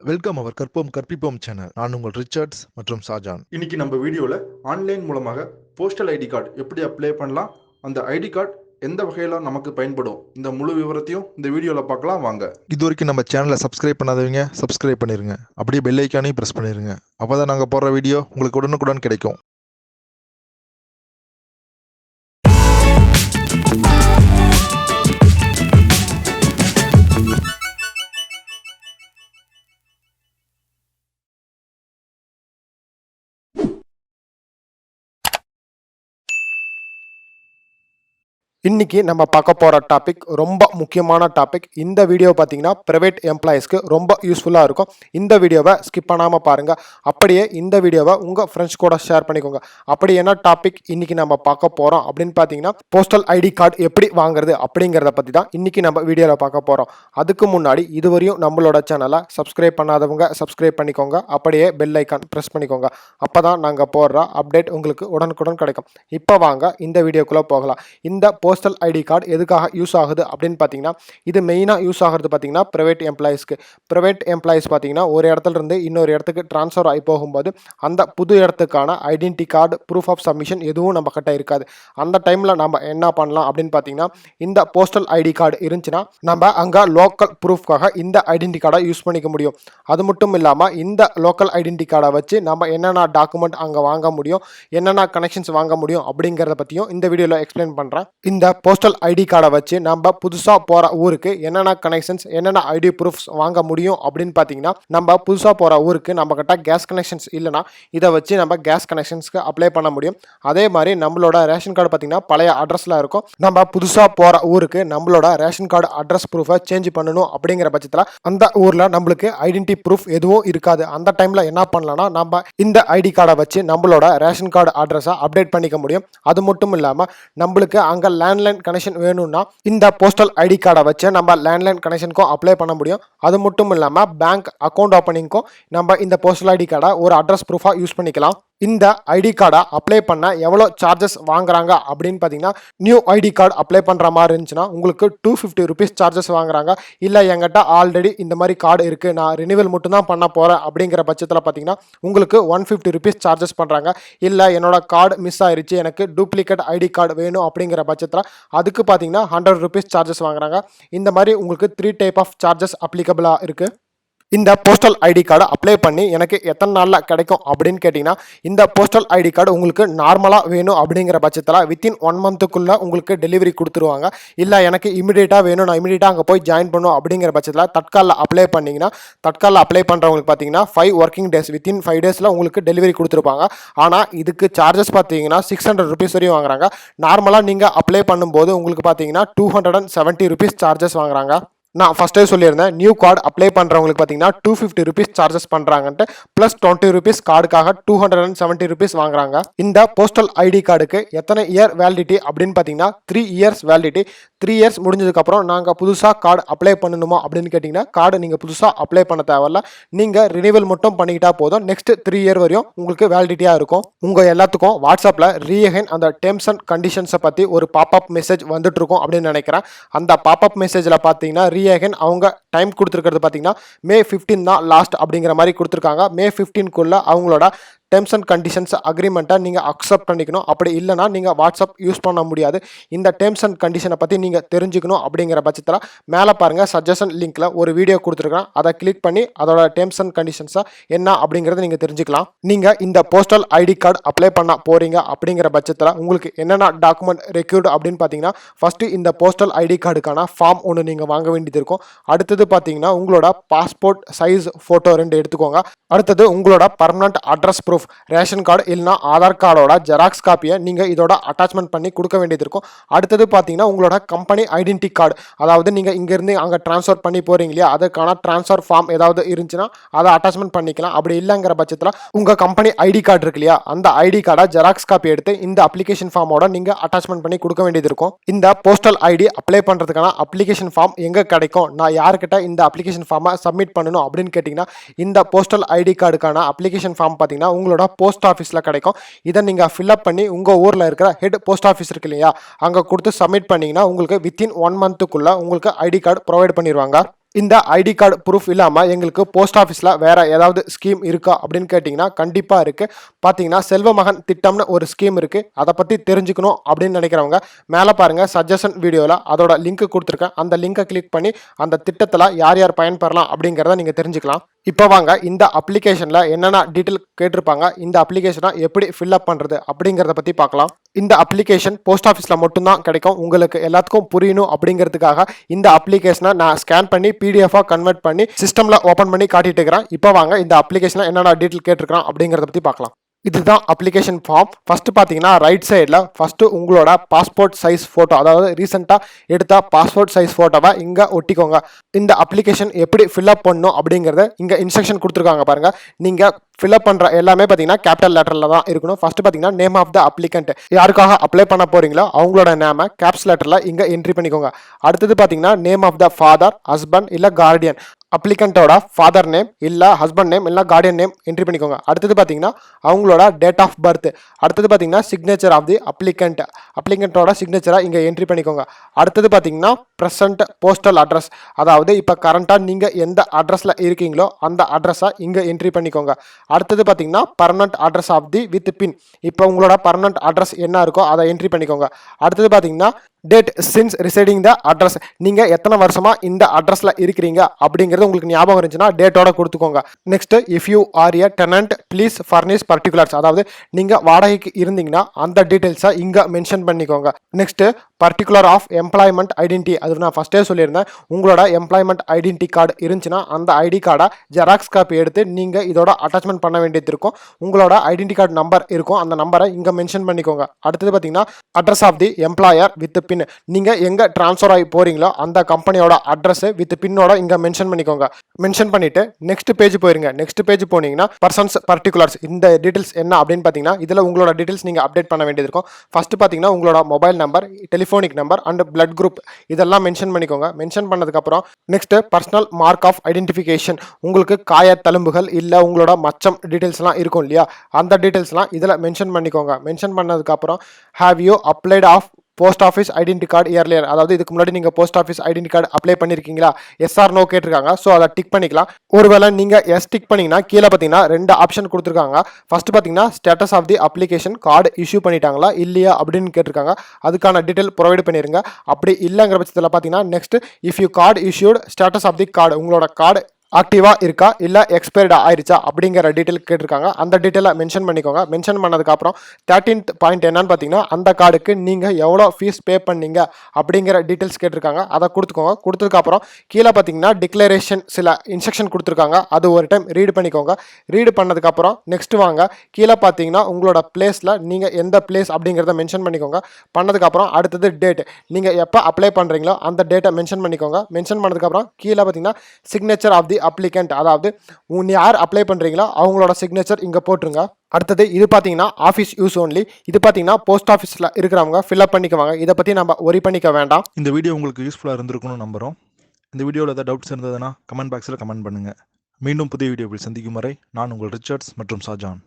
Welcome அவர் கற்போம் கற்பிப்போம் channel. நான் உங்கள் ரிச்சர்ட்ஸ் மற்றும் ஷாஜான். இன்னைக்கு நம்ம வீடியோவில் ஆன்லைன் மூலமாக போஸ்டல் ஐடி கார்டு எப்படி அப்ளை பண்ணலாம், அந்த ஐடி கார்டு எந்த வகையில் நமக்கு பயன்படும், இந்த முழு விவரத்தையும் இந்த வீடியோவில் பார்க்கலாம் வாங்க. இது வரைக்கும் நம்ம சேனலை சப்ஸ்கிரைப் பண்ணாதவங்க சப்ஸ்கிரைப் பண்ணிருங்க. அப்படியே பெல் ஐக்கானையும் ப்ரெஸ் பண்ணிருங்க. அப்பதான் நாங்கள் போடுற வீடியோ உங்களுக்கு உடனுக்குடன் கிடைக்கும். இன்னைக்கு நம்ம பார்க்க போகிற டாபிக் ரொம்ப முக்கியமான டாபிக். இந்த வீடியோ பார்த்தீங்கன்னா ப்ரைவேட் எம்ப்ளாயீஸ்க்கு ரொம்ப யூஸ்ஃபுல்லாக இருக்கும். இந்த வீடியோவை ஸ்கிப் பண்ணாமல் பாருங்கள். அப்படியே இந்த வீடியோவை உங்கள் ஃப்ரெண்ட்ஸ் கூட ஷேர் பண்ணிக்கோங்க. அப்படி என்ன டாபிக் இன்னைக்கு நம்ம பார்க்க போகிறோம் அப்படின்னு பார்த்தீங்கன்னா, போஸ்டல் ஐடி கார்டு எப்படி வாங்குறது அப்படிங்கிறத பற்றி தான் இன்னைக்கு நம்ம வீடியோவில் பார்க்க போகிறோம். அதுக்கு முன்னாடி இதுவரையும் நம்மளோட சேனலை சப்ஸ்கிரைப் பண்ணாதவங்க சப்ஸ்கிரைப் பண்ணிக்கோங்க. அப்படியே பெல் ஐக்கான் ப்ரெஸ் பண்ணிக்கோங்க. அப்போ தான் நாங்கள் போடுற அப்டேட் உங்களுக்கு உடனுக்குடன் கிடைக்கும். இப்போ வாங்க இந்த வீடியோக்குள்ளே போகலாம். இந்த போஸ்டல் ஐடி கார்டு எதுக்காக யூஸ் ஆகுது அப்படின்னு பார்த்தீங்கன்னா, இது மெயினாக யூஸ் ஆகிறது பார்த்தீங்கன்னா ப்ரைவேட் எம்ப்ளாயீஸ்க்கு. ப்ரைவேட் எம்ப்ளாயீஸ் பார்த்தீங்கன்னா ஒரு இடத்துல இருந்து இன்னொரு இடத்துக்கு ட்ரான்ஸ்ஃபர் ஆகி போகும்போது அந்த புது இடத்துக்கான identity card proof of submission எதுவும் நம்ம கிட்ட இருக்காது. அந்த டைமில் நம்ம என்ன பண்ணலாம் அப்படின்னு பார்த்தீங்கன்னா, இந்த போஸ்டல் ஐடி கார்டு இருந்துச்சுன்னா நம்ம அங்கே லோக்கல் ப்ரூஃப்காக இந்த ஐடென்டி கார்டை யூஸ் பண்ணிக்க முடியும். அது மட்டும் இல்லாமல் இந்த லோக்கல் ஐடென்டி கார்டை வச்சு நம்ம என்னென்ன டாக்குமெண்ட் அங்கே வாங்க முடியும், என்னென்ன கனெக்ஷன்ஸ் வாங்க முடியும் அப்படிங்கிறத பற்றியும் இந்த வீடியோவில் எக்ஸ்பிளைன் பண்ணுறேன். இந்த போஸ்டல் ஐடி கார்டை வச்சு நம்ம புதுசாக போகிற ஊருக்கு என்னென்ன கனெக்ஷன்ஸ், என்னென்ன ஐடி ப்ரூஃப்ஸ் வாங்க முடியும் அப்படின்னு பார்த்தீங்கன்னா, நம்ம புதுசாக போகிற ஊருக்கு நம்ம கிட்ட கேஸ் கனெக்ஷன்ஸ் இல்லைனா இதை வச்சு நம்ம கேஸ் கனெக்ஷன்ஸ்க்கு அப்ளை பண்ண முடியும். அதே மாதிரி நம்மளோட ரேஷன் கார்டு பார்த்தீங்கன்னா பழைய அட்ரஸில் இருக்கும். நம்ம புதுசாக போகிற ஊருக்கு நம்மளோட ரேஷன் கார்டு அட்ரஸ் ப்ரூஃபை சேஞ்ச் பண்ணணும் அப்படிங்கிற பட்சத்தில் அந்த ஊரில் நம்மளுக்கு ஐடென்டி ப்ரூஃப் எதுவும் இருக்காது. அந்த டைமில் என்ன பண்ணலாம்னா, நம்ம இந்த ஐடி கார்டை வச்சு நம்மளோட ரேஷன் கார்டு அட்ரஸை அப்டேட் பண்ணிக்க முடியும். அது மட்டும் இல்லாமல் நம்மளுக்கு அங்கே லேண்ட்லைன் கனெக்ஷன் வேணும்னா இந்த போஸ்டல் ஐடி கார்டை வச்சு நம்ம லேண்ட்லைன் கனெக்ஷனுக்கும் அப்ளை பண்ண முடியும். அது மட்டும் இல்லாமல் பேங்க் அக்கௌண்ட் ஓப்பனிங்க்கும் நம்ம இந்த போஸ்டல் ஐடி கார்டை ஒரு அட்ரஸ் ப்ரூஃபாக யூஸ் பண்ணிக்கலாம். இந்த ஐடி கார்டை அப்ளை பண்ண எவ்வளோ சார்ஜஸ் வாங்குறாங்க அப்படின்னு பார்த்தீங்கன்னா, நியூ ஐடி கார்டு அப்ளை பண்ணுற மாதிரி இருந்துச்சுன்னா உங்களுக்கு 250 rupees சார்ஜஸ் வாங்குறாங்க. இல்லை என்கிட்ட ஆல்ரெடி இந்த மாதிரி கார்டு இருக்குது, நான் ரினிவல் மட்டும்தான் பண்ண போகிறேன் அப்படிங்கிற பட்சத்தில் பார்த்தீங்கன்னா உங்களுக்கு 150 rupees சார்ஜஸ் பண்ணுறாங்க. இல்லை என்னோட கார்டு மிஸ் ஆயிடுச்சு, எனக்கு டூப்ளிகேட் ஐடி கார்டு வேணும் அப்படிங்கிற பட்சத்தில் அதுக்கு பார்த்தீங்கன்னா 100 rupees சார்ஜஸ் வாங்குறாங்க. இந்த மாதிரி உங்களுக்கு 3 டைப் ஆஃப் சார்ஜஸ் அப்ளிகபிளாக இருக்குது. இந்த போஸ்டல் ஐடி கார்டை அப்ளை பண்ணி எனக்கு எத்தனை நாளில் கிடைக்கும் அப்படின்னு கேட்டிங்கன்னா, இந்த போஸ்டல் ஐடி கார்டு உங்களுக்கு நார்மலாக வேணும் அப்படிங்கிற பட்சத்தில் வித்தின் 1 monthக்குள்ளே உங்களுக்கு டெலிவரி கொடுத்துருவாங்க. இல்லை எனக்கு இமீடியட்டாக வேணும், நான் இமீடியட்டாக அங்கே போய் ஜாயின் பண்ணணும் அப்படிங்கிற பட்சத்தில் தட்காலில் அப்ளை பண்ணிங்கன்னா, தட்காலில் அப்ளை பண்ணுறவங்களுக்கு பார்த்தீங்கன்னா 5 working days, வித்தின் 5 days உங்களுக்கு டெலிவரி கொடுத்துருப்பாங்க. ஆனால் இதுக்கு சார்ஜஸ் பார்த்தீங்கன்னா 600 rupees வரையும் வாங்குறாங்க. நார்மலாக நீங்கள் அப்ளை பண்ணும்போது உங்களுக்கு பார்த்தீங்கன்னா 270 rupees சார்ஜஸ் வாங்குறாங்க. நான் ஃபஸ்ட்டே சொல்லியிருந்தேன், நியூ கார்டு அப்ளை பண்ணுறவங்களுக்கு பார்த்தீங்கன்னா 250 rupees சார்ஜஸ் பண்ணுறாங்கன்ட்டு, ப்ளஸ் 20 rupees கார்டுக்காக 270 rupees வாங்குறாங்க. இந்த போஸ்டல் ஐடி கார்டுக்கு எத்தனை இயர் வேலிடிட்டி அப்படின்னு பார்த்தீங்கன்னா 3 years வேலிடிட்டி. 3 years முடிஞ்சதுக்கப்புறம் நாங்கள் புதுசாக கார்டு அப்ளை பண்ணணுமா அப்படின்னு கேட்டிங்கன்னா, கார்டு நீங்கள் புதுசாக அப்ளை பண்ண தேவையில்ல, நீங்கள் ரினிவல் மட்டும் பண்ணிக்கிட்டா போதும். நெக்ஸ்ட் 3 year வரையும் உங்களுக்கு வேலிடிட்டியாக இருக்கும். உங்கள் எல்லாத்துக்கும் வாட்ஸ்அப்பில் ரீஅகைன் அந்த டேர்ம்ஸ் அண்ட் கண்டிஷன்ஸை பற்றி ஒரு பாப்அப் மெசேஜ் வந்துட்டுருக்கும் அப்படின்னு நினைக்கிறேன். அந்த பாப்அப் மெசேஜில் பார்த்தீங்கன்னா ரீஅகைன் அவங்க டைம் கொடுத்துருக்கிறது பார்த்தீங்கன்னா May 15 தான் லாஸ்ட் அப்படிங்கிற மாதிரி கொடுத்துருக்காங்க. May 15க்குள்ளே அவங்களோட டேர்ம்ஸ் அண்ட் கண்டிஷன்ஸ் அக்ரிமெண்ட்டை நீங்கள் அக்செப்ட் பண்ணிக்கணும். அப்படி இல்லைனா நீங்கள் வாட்ஸ்அப் யூஸ் பண்ண முடியாது. இந்த டேர்ம்ஸ் அண்ட் கண்டிஷனை பற்றி நீங்கள் தெரிஞ்சுக்கணும் அப்படிங்கிற பட்சத்தில் மேலே பாருங்கள், சஜஷன் லிங்க்கில் ஒரு வீடியோ கொடுத்துருக்கேன். அதை கிளிக் பண்ணி அதோட டேர்ம்ஸ் அண்ட் கண்டிஷன்ஸை என்ன அப்படிங்கிறத நீங்கள் தெரிஞ்சுக்கலாம். நீங்கள் இந்த போஸ்டல் ஐடி கார்டு அப்ளை பண்ண போகிறீங்க அப்படிங்கிற பட்சத்தில் உங்களுக்கு என்னென்ன டாக்குமெண்ட் ரெக்யூர்டு அப்படின்னு பார்த்தீங்கன்னா, ஃபஸ்ட்டு இந்த போஸ்டல் ஐடி கார்டுக்கான ஃபார்ம் ஒன்று நீங்கள் வாங்க வேண்டியது இருக்கும். அடுத்தது பார்த்தீங்கன்னா உங்களோட பாஸ்போர்ட் சைஸ் ஃபோட்டோ 2 எடுத்துக்கோங்க. அடுத்தது உங்களோட permanent address proof, ration card இல்லைனா ஆதார் கார்டோட ஜெராக்ஸ் காப்பியை நீங்கள் இதோட அட்டாச்மெண்ட் பண்ணி கொடுக்க வேண்டியது இருக்கும். அடுத்தது பார்த்தீங்கன்னா உங்களோட கம்பெனி ஐடென்டி கார்டு, அதாவது நீங்கள் இங்கேருந்து அங்கே ட்ரான்ஸ்ஃபர் பண்ணி போகிறீங்க இல்லையா, அதுக்கான ட்ரான்ஸ்ஃபர் ஃபார்ம் ஏதாவது இருந்துச்சுன்னா அதை அட்டாச்மெண்ட் பண்ணிக்கலாம். அப்படி இல்லைங்கிற பட்சத்தில் உங்கள் கம்பெனி ஐடி கார்டு இருக்கு இல்லையா, அந்த ஐடி கார்டை ஜெராக்ஸ் காப்பி எடுத்து இந்த அப்ளிகேஷன் ஃபார்மோட நீங்கள் அட்டாச்மெண்ட் பண்ணி கொடுக்க வேண்டியது இருக்கும். இந்த போஸ்டல் ஐடி அப்ளை பண்ணுறதுக்கான அப்ளிகேஷன் ஃபார்ம் எங்கே கிடைக்கும், நான் யார்கிட்ட இந்த அப்ளிகேஷன் ஃபார்மை சப்மிட் பண்ணணும் அப்படின்னு கேட்டிங்கன்னா, இந்த போஸ்டல் ஐடி கார்டுக்கான அப்ளிகேஷன் ஃபார்ம் பார்த்தீங்கன்னா உங்களோட போஸ்ட் ஆஃபீஸில் கிடைக்கும். இதை நீங்கள் ஃபில்அப் பண்ணி உங்கள் ஊரில் இருக்கிற ஹெட் போஸ்ட் ஆஃபீஸ் இருக்கு இல்லையா, அங்கே கொடுத்து சப்மிட் பண்ணிங்கன்னா உங்களுக்கு வித்தின் 1 monthக்குள்ளே உங்களுக்கு ஐடி கார்டு ப்ரொவைட் பண்ணிடுவாங்க. இந்த ஐடி கார்டு ப்ரூஃப் இல்லாமல் எங்களுக்கு போஸ்ட் ஆஃபீஸில் வேறு ஏதாவது ஸ்கீம் இருக்கா அப்படின்னு கேட்டிங்கன்னா கண்டிப்பாக இருக்குது. பார்த்தீங்கன்னா செல்வ மகன் திட்டம்னு ஒரு ஸ்கீம் இருக்குது. அதை பற்றி தெரிஞ்சுக்கணும் அப்படின்னு நினைக்கிறவங்க மேலே பாருங்கள் சஜஷன் வீடியோவில் அதோட லிங்க் கொடுத்துருக்கேன். அந்த லிங்கை கிளிக் பண்ணி அந்த திட்டத்தில் யார் யார் பயன்பெறலாம் அப்படிங்கிறத நீங்கள் தெரிஞ்சுக்கலாம். இப்போ வாங்க இந்த அப்ளிகேஷனில் என்னென்ன டீட்டெயில் கேட்டிருப்பாங்க, இந்த அப்ளிகேஷனை எப்படி ஃபில்அப் பண்ணுறது அப்படிங்கிறத பற்றி பார்க்கலாம். இந்த அப்ளிகேஷன் போஸ்ட் ஆஃபீஸில் மட்டும்தான் கிடைக்கும். உங்களுக்கு எல்லாத்துக்கும் புரியணும் அப்படிங்கிறதுக்காக இந்த அப்ளிகேஷனை நான் ஸ்கேன் பண்ணி பிடிஎஃபாக கன்வெர்ட் பண்ணி சிஸ்டமில் ஓப்பன் பண்ணி காட்டிட்டு இருக்கிறேன். இப்போ வாங்க இந்த அப்ளிகேஷனில் என்னென்ன டீட்டெயில் கேட்டிருக்கிறேன் அப்படிங்கிறத பற்றி பார்க்கலாம். இதுதான் அப்ளிகேஷன் ஃபார்ம். ஃபஸ்ட்டு பார்த்தீங்கன்னா ரைட் சைடில் ஃபஸ்ட்டு உங்களோட பாஸ்போர்ட் சைஸ் ஃபோட்டோ, அதாவது ரீசெண்டாக எடுத்த பாஸ்போர்ட் சைஸ் ஃபோட்டோவை இங்கே ஒட்டிக்கோங்க. இந்த அப்ளிகேஷன் எப்படி ஃபில்அப் பண்ணணும் அப்படிங்கிறத இங்கே இன்ஸ்ட்ரக்ஷன் கொடுத்துருக்காங்க பாருங்கள். நீங்கள் ஃபில்அப் பண்ணுற எல்லாமே பார்த்தீங்கன்னா கேபிட்டல் லெட்டரில் தான் இருக்கணும். ஃபஸ்ட்டு பார்த்தீங்கன்னா நேம் ஆஃப் த அப்ளிகண்ட், யாருக்காக அப்ளை பண்ண போகிறீங்களோ அவங்களோட நேமை கேப்ஸ் லெட்டரில் இங்கே என்ட்ரி பண்ணிக்கோங்க. அடுத்தது பார்த்தீங்கன்னா name of the father, husband இல்லை கார்டியன், அப்ளிகண்ட்டோட ஃபாதர் நேம் இல்லை ஹஸ்பண்ட் நேம் இல்லை கார்டியன் நேம் என்ட்ரி பண்ணிக்கோங்க. அடுத்தது பார்த்தீங்கன்னா அவங்களோட டேட் ஆஃப் பர்த். அடுத்தது பார்த்தீங்கன்னா சிக்னேச்சர் ஆஃப் தி அப்ளிகண்ட்டோட சிக்னேச்சரை இங்கே என்ட்ரி பண்ணிக்கோங்க. அடுத்தது பார்த்தீங்கன்னா ப்ரெசன்ட் போஸ்டல் அட்ரஸ், அதாவது இப்போ கரண்ட்டாக நீங்கள் எந்த அட்ரஸில் இருக்கீங்களோ அந்த அட்ரஸை இங்கே என்ட்ரி பண்ணிக்கோங்க. அடுத்தது பார்த்தீங்கன்னா permanent address of the with pin, இப்போ உங்களோட பர்மனன்ட் அட்ரஸ் என்ன இருக்கோ அதை என்ட்ரி பண்ணிக்கோங்க. அடுத்தது பார்த்தீங்கன்னா டேட் சின்ஸ் ரிசைடிங் த அட்ரஸ், நீங்கள் எத்தனை வருஷமாக இந்த அட்ரஸில் இருக்கிறீங்க அப்படிங்கிறது உங்களுக்கு ஞாபகம் இருந்துச்சுன்னா டேட்டோட கொடுத்துக்கோங்க. Next if you are a tenant please furnish particulars, அதாவது நீங்கள் வாடகைக்கு இருந்தீங்கன்னா அந்த டீட்டெயில்ஸை இங்கே மென்ஷன் பண்ணிக்கோங்க. Next particular of employment identity, அது நான் ஃபஸ்ட்டே சொல்லியிருந்தேன். உங்களோட எம்ப்ளாய்மெண்ட் ஐடென்டிட்டி கார்டு இருந்துச்சுன்னா அந்த ஐடி கார்டை ஜெராக்ஸ் காப்பி எடுத்து நீங்கள் இதோட அட்டாச்மெண்ட் பண்ண வேண்டியது இருக்கும். உங்களோட ஐடென்டி கார்டு நம்பர் இருக்கும், அந்த நம்பரை இங்கே மென்ஷன் பண்ணிக்கோங்க. அடுத்தது பார்த்தீங்கன்னா address of the employer with pin, நீங்கள் எங்கே ட்ரான்ஸ்ஃபர் ஆகி போகிறீங்களோ அந்த கம்பெனியோட அட்ரஸ் வித் பின்னோட இங்கே மென்ஷன் பண்ணிக்கோங்க. மென்ஷன் பண்ணிவிட்டு நெக்ஸ்ட் பேஜ் போயிருங்க. நெக்ஸ்ட் பேஜ் போனீங்கன்னா பர்சன்ஸ் பர்டிகுலர்ஸ், இந்த டீட்டெயில்ஸ் என்ன அப்படின்னு பார்த்தீங்கன்னா இதில் உங்களோட டீட்டெயில்ஸ் நீங்கள் அப்டேட் பண்ண வேண்டியது இருக்கும். ஃபஸ்ட்டு பார்த்தீங்கன்னா உங்களோட mobile number, telephonic number and blood group இதெல்லாம் மென்ஷன் பண்ணிக்கோங்க. மென்ஷன் பண்ணதுக்கப்புறம் next personal mark of identification, உங்களுக்கு காய தழும்புகள் இல்லை உங்களோட மச்சம் டீட்டெயில்ஸ்லாம் இருக்கும் இல்லையா, அந்த டீட்டெயில்ஸ்லாம் இதில் மென்ஷன் பண்ணிக்கோங்க. மென்ஷன் பண்ணதுக்கப்புறம் have you applied of post office identity card earlier, அதாவது இதுக்கு முன்னாடி நீங்கள் post office identity card apply பண்ணியிருக்கீங்களா, எஸ் ஆர் நோ கேட்டிருக்காங்க. ஸோ அதை டிக் பண்ணிக்கலாம். ஒருவேளை நீங்கள் எஸ் டிக் பண்ணிங்கன்னா கீழே பார்த்தீங்கன்னா 2 ஆப்ஷன் கொடுத்துருக்காங்க. ஃபஸ்ட்டு பார்த்தீங்கன்னா status of the application, card issue பண்ணிட்டாங்களா இல்லையா அப்படின்னு கேட்டிருக்காங்க. அதுக்கான டீட்டெயில் ப்ரொவைட் பண்ணிடுங்க. அப்படி இல்லைங்கிற பட்சத்தில் பார்த்தீங்கன்னா next if you card issued status of the card, உங்களோட கார்டு ஆக்டிவாக இருக்கா இல்லை எக்ஸ்பைர்டு ஆயிடுச்சா அப்படிங்கிற டீட்டெயில் கேட்டிருக்காங்க. அந்த டீட்டெயிலை மென்ஷன் பண்ணிக்கோங்க. மென்ஷன் பண்ணதுக்கப்புறம் 13th பாயிண்ட் என்னன்னு பார்த்தீங்கன்னா அந்த கார்டுக்கு நீங்கள் எவ்வளோ ஃபீஸ் பே பண்ணீங்க அப்படிங்கிற டீட்டெயில்ஸ் கேட்டிருக்காங்க. அதை கொடுத்துக்கோங்க. கொடுத்ததுக்கப்புறம் கீழே பார்த்தீங்கன்னா டிக்ளரேஷன் சில இன்ஸ்ட்ரக்ஷன் கொடுத்துருக்காங்க, அது ஒரு டைம் ரீடு பண்ணிக்கோங்க. ரீடு பண்ணதுக்கப்புறம் நெக்ஸ்ட் வாங்க கீழே பார்த்தீங்கன்னா உங்களோட பிளேஸில் நீங்கள் எந்த பிளேஸ் அப்படிங்கிறத மென்ஷன் பண்ணிக்கோங்க. பண்ணதுக்கப்புறம் அடுத்தது டேட், நீங்கள் எப்போ அப்ளை பண்ணுறீங்களோ அந்த டேட்டை மென்ஷன் பண்ணிக்கோங்க. மென்ஷன் பண்ணதுக்கப்புறம் கீழே பார்த்தீங்கன்னா சிக்னேச்சர் ஆஃப் தி அப்ளிகண்ட், அதாவது யார் அப்ளை பண்ணுறீங்களோ அவங்களோட சிக்னேச்சர் இங்கே போட்டுருங்க. அடுத்தது இது பார்த்தீங்கன்னா ஆஃபீஸ் யூஸ் ஓன்லி, இது பார்த்தீங்கன்னா போஸ்ட் ஆஃபீஸில் இருக்கிறவங்க ஃபில்அப் பண்ணிக்குவாங்க. இதை பற்றி நம்ம ஒரி பண்ணிக்க வேண்டாம். இந்த வீடியோ உங்களுக்கு யூஸ்ஃபுல்லாக இருந்திருக்கும்னு நம்புகிறோம். இந்த வீடியோவில் ஏதாவது டவுட்ஸ் இருந்ததுன்னா கமெண்ட் பாக்ஸில் கமெண்ட் பண்ணுங்கள். மீண்டும் புதிய வீடியோவில் சந்திக்கும் வரை நான் உங்கள் ரிச்சர்ட்ஸ் மற்றும் ஷாஜான்.